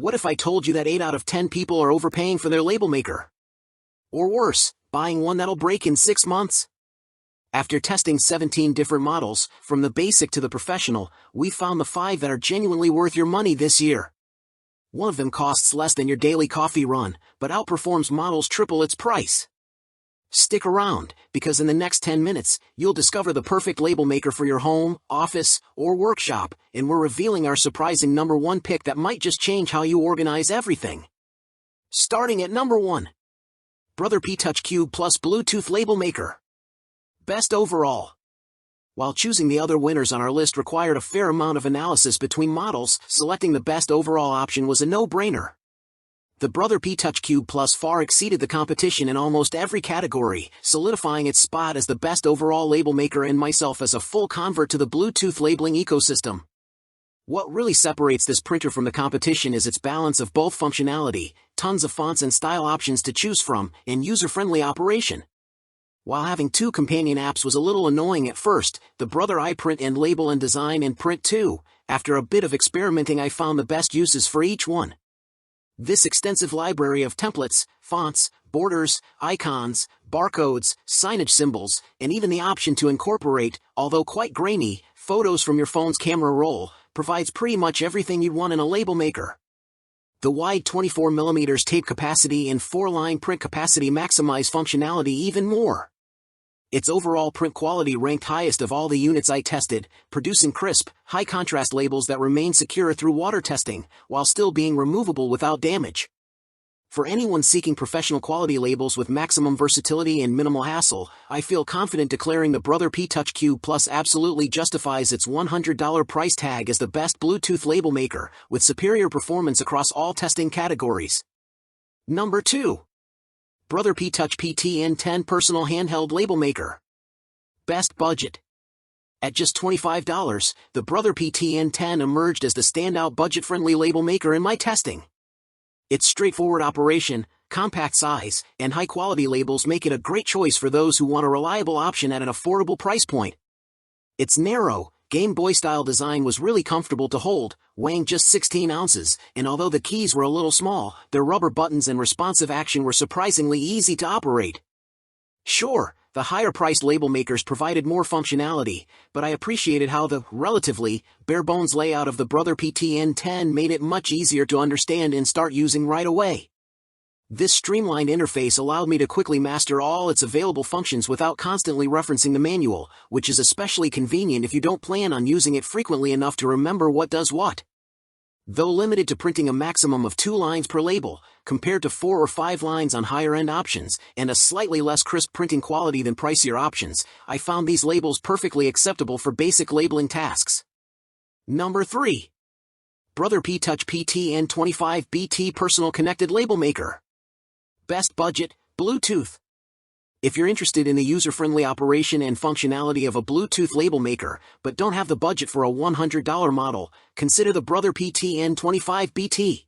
What if I told you that 8 out of 10 people are overpaying for their label maker? Or worse, buying one that'll break in 6 months? After testing 17 different models, from the basic to the professional, we found the 5 that are genuinely worth your money this year. One of them costs less than your daily coffee run, but outperforms models triple its price. Stick around, because in the next 10 minutes, you'll discover the perfect label maker for your home, office, or workshop, and we're revealing our surprising number 1 pick that might just change how you organize everything. Starting at number 1. Brother P Touch Cube Plus Bluetooth Label Maker. Best overall. While choosing the other winners on our list required a fair amount of analysis between models, selecting the best overall option was a no-brainer. The Brother P Touch Cube Plus far exceeded the competition in almost every category, solidifying its spot as the best overall label maker and myself as a full convert to the Bluetooth labeling ecosystem. What really separates this printer from the competition is its balance of both functionality, tons of fonts and style options to choose from, and user-friendly operation. While having 2 companion apps was a little annoying at first, the Brother iPrint and Label and Design and Print 2, after a bit of experimenting I found the best uses for each one. This extensive library of templates, fonts, borders, icons, barcodes, signage symbols, and even the option to incorporate, although quite grainy, photos from your phone's camera roll, provides pretty much everything you'd want in a label maker. The wide 24mm tape capacity and 4-line print capacity maximize functionality even more. Its overall print quality ranked highest of all the units I tested, producing crisp, high-contrast labels that remain secure through water testing, while still being removable without damage. For anyone seeking professional quality labels with maximum versatility and minimal hassle, I feel confident declaring the Brother P Touch Cube Plus absolutely justifies its $100 price tag as the best Bluetooth label maker, with superior performance across all testing categories. Number 2. Brother P Touch PTN10 Personal Handheld Label Maker. Best budget. At just $25, the Brother PTN10 emerged as the standout budget-friendly label maker in my testing. Its straightforward operation, compact size, and high-quality labels make it a great choice for those who want a reliable option at an affordable price point. Its narrow, Game Boy-style design was really comfortable to hold, weighing just 16 ounces, and although the keys were a little small, their rubber buttons and responsive action were surprisingly easy to operate. Sure, the higher-priced label makers provided more functionality, but I appreciated how the, relatively, bare-bones layout of the Brother PTN10 made it much easier to understand and start using right away. This streamlined interface allowed me to quickly master all its available functions without constantly referencing the manual, which is especially convenient if you don't plan on using it frequently enough to remember what does what. Though limited to printing a maximum of 2 lines per label, compared to 4 or 5 lines on higher-end options, and a slightly less crisp printing quality than pricier options, I found these labels perfectly acceptable for basic labeling tasks. Number 3. Brother P Touch PTN25 BT Personal Connected Label Maker. Best budget, Bluetooth. If you're interested in the user-friendly operation and functionality of a Bluetooth label maker, but don't have the budget for a $100 model, consider the Brother PTN25 BT.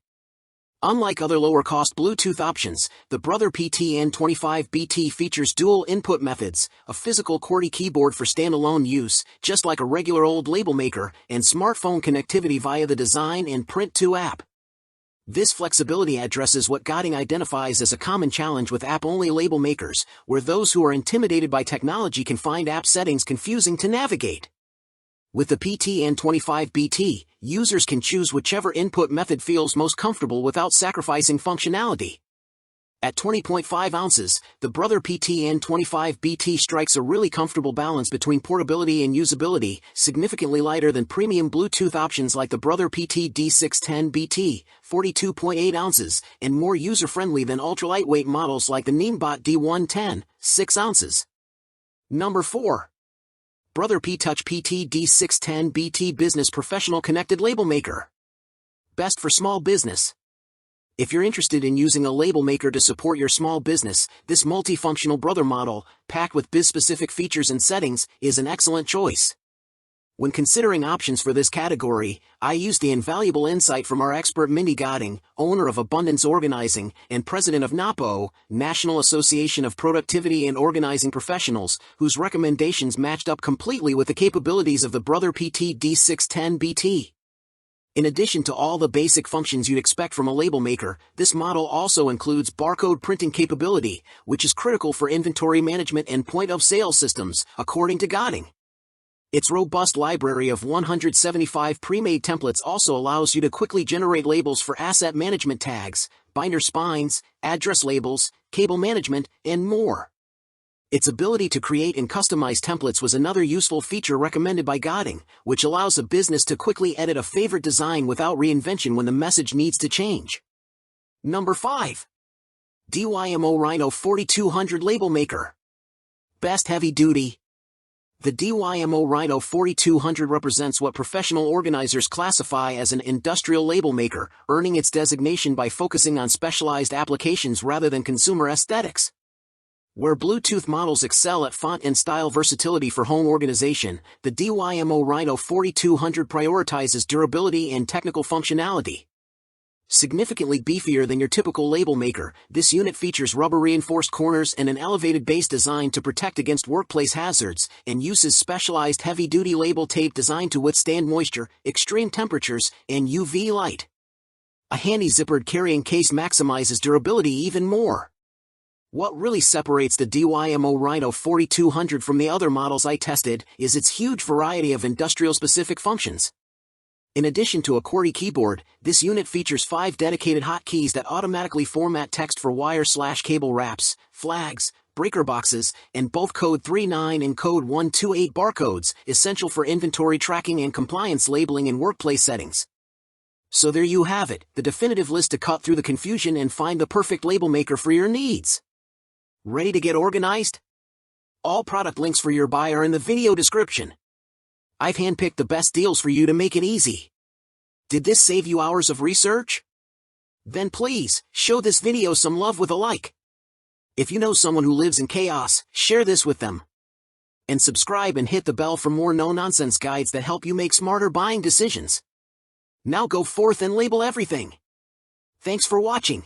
Unlike other lower-cost Bluetooth options, the Brother PTN25 BT features dual input methods, a physical QWERTY keyboard for standalone use, just like a regular old label maker, and smartphone connectivity via the Design and Print 2 app. This flexibility addresses what Godding identifies as a common challenge with app-only label makers, where those who are intimidated by technology can find app settings confusing to navigate. With the PTN25 BT, users can choose whichever input method feels most comfortable without sacrificing functionality. At 20.5 ounces, the Brother PTN25 BT strikes a really comfortable balance between portability and usability, significantly lighter than premium Bluetooth options like the Brother PT D610 BT, 42.8 ounces, and more user-friendly than ultra-lightweight models like the Neembot D110, 6 ounces. Number 4. Brother P Touch PT D610 BT Business Professional Connected Label Maker. Best for small business. If you're interested in using a label maker to support your small business, this multifunctional Brother model, packed with biz-specific features and settings, is an excellent choice. When considering options for this category, I used the invaluable insight from our expert Mindy Godding, owner of Abundance Organizing, and president of NAPO, National Association of Productivity and Organizing Professionals, whose recommendations matched up completely with the capabilities of the Brother PT D610 BT. In addition to all the basic functions you'd expect from a label maker, this model also includes barcode printing capability, which is critical for inventory management and point-of-sale systems, according to Goding. Its robust library of 175 pre-made templates also allows you to quickly generate labels for asset management tags, binder spines, address labels, cable management, and more. Its ability to create and customize templates was another useful feature recommended by Goding, which allows a business to quickly edit a favorite design without reinvention when the message needs to change. Number 5. DYMO Rhino 4200 Label Maker. Best Heavy Duty. The DYMO Rhino 4200 represents what professional organizers classify as an industrial label maker, earning its designation by focusing on specialized applications rather than consumer aesthetics. Where Bluetooth models excel at font and style versatility for home organization, the DYMO Rhino 4200 prioritizes durability and technical functionality. Significantly beefier than your typical label maker, this unit features rubber-reinforced corners and an elevated base designed to protect against workplace hazards, and uses specialized heavy-duty label tape designed to withstand moisture, extreme temperatures, and UV light. A handy zippered carrying case maximizes durability even more. What really separates the DYMO Rhino 4200 from the other models I tested is its huge variety of industrial-specific functions. In addition to a QWERTY keyboard, this unit features 5 dedicated hotkeys that automatically format text for wire/cable wraps, flags, breaker boxes, and both code 39 and code 128 barcodes, essential for inventory tracking and compliance labeling in workplace settings. So there you have it, the definitive list to cut through the confusion and find the perfect label maker for your needs. Ready to get organized? All product links for your buy are in the video description. I've handpicked the best deals for you to make it easy. Did this save you hours of research? Then please, show this video some love with a like. If you know someone who lives in chaos, share this with them. And subscribe and hit the bell for more no-nonsense guides that help you make smarter buying decisions. Now go forth and label everything. Thanks for watching.